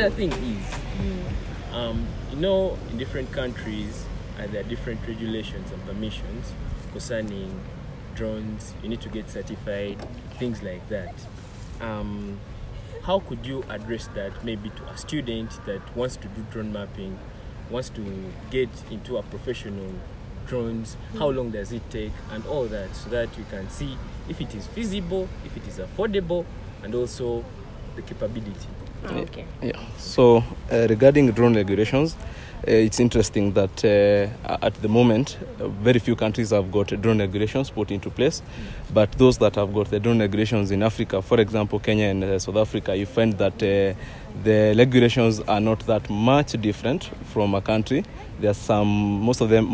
another thing is, in different countries, there are different regulations and permissions concerning drones. You need to get certified, things like that. How could you address that maybe to a student that wants to do drone mapping, wants to get into a professional drones? How long does it take and all that, so that you can see if it is feasible, if it is affordable, and also the capability. Okay. Yeah. So regarding drone regulations, it's interesting that at the moment, very few countries have got drone regulations put into place. But those that have got the drone regulations in Africa, for example, Kenya and South Africa, you find that the regulations are not that much different from a country. There's most of the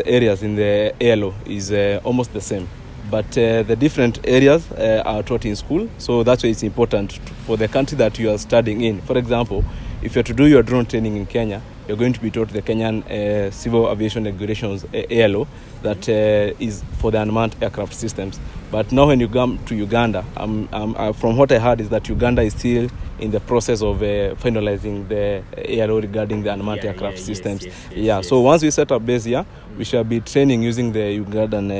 areas in the ALO is almost the same. But the different areas are taught in school, so that's why it's important for the country that you are studying in. For example, if you're to do your drone training in Kenya, you're going to be taught the Kenyan Civil Aviation Regulations, ALO, that is for the unmanned aircraft systems. But now when you come to Uganda, from what I heard is that Uganda is still in the process of finalizing the ALO regarding the unmanned aircraft systems. Yes. So once we set up base here, we shall be training using the Ugandan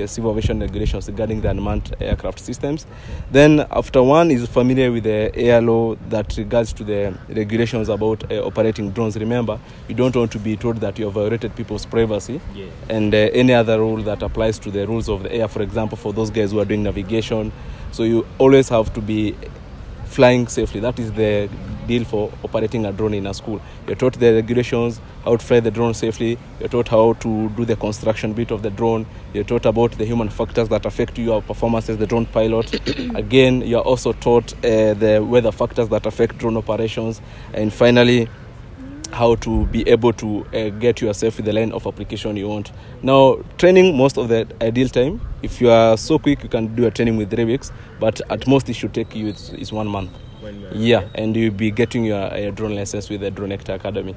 Civil Aviation Regulations regarding the unmanned aircraft systems. Then after one is familiar with the ALO that regards to the regulations about operating drones, remember, you don't want to be told that you have violated people's privacy and any other rule that applies to the rules of the air, for example, for those guys who are doing navigation. So you always have to be flying safely. That is the deal for operating a drone in a school. You're taught the regulations, how to fly the drone safely. You're taught how to do the construction bit of the drone. You're taught about the human factors that affect your performance as the drone pilot. Again, you're also taught the weather factors that affect drone operations. And finally, how to be able to get yourself in the line of application you want. Now, training, most of the ideal time, if you are so quick, you can do a training with 3 weeks, but at most it should take you is 1 month. 1 month. Yeah, and you'll be getting your drone license with the Dronecta Academy.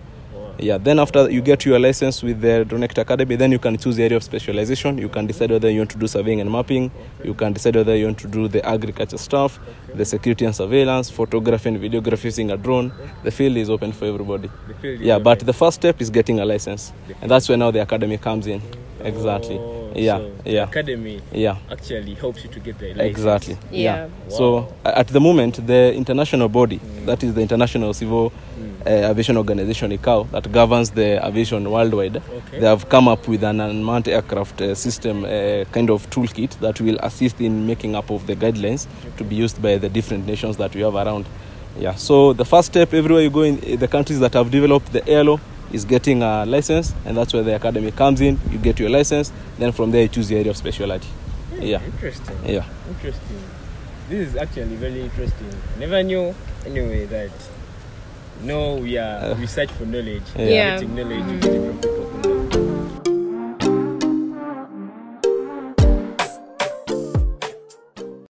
Yeah, then after you get your license with the Dronecta Academy, then you can choose the area of specialization. You can decide whether you want to do surveying and mapping. You can decide whether you want to do the agriculture stuff, the security and surveillance, photography and videography using a drone. The field is open for everybody. But the first step is getting a license. And that's where now the academy comes in. Exactly. So the academy actually helps you to get the license. Exactly. Yeah. Wow. So at the moment, the international body, that is the International Civil Aviation Organization, ICAO, that governs the aviation worldwide, they have come up with an unmanned aircraft system kind of toolkit that will assist in making up of the guidelines to be used by the different nations that we have around. Yeah. So the first step, everywhere you go in the countries that have developed the ALO, is getting a license, and that's where the academy comes in. You get your license, then from there you choose the area of specialty. Interesting. Interesting. This is actually very interesting. I never knew anyway that we search for knowledge. Getting knowledge from different people.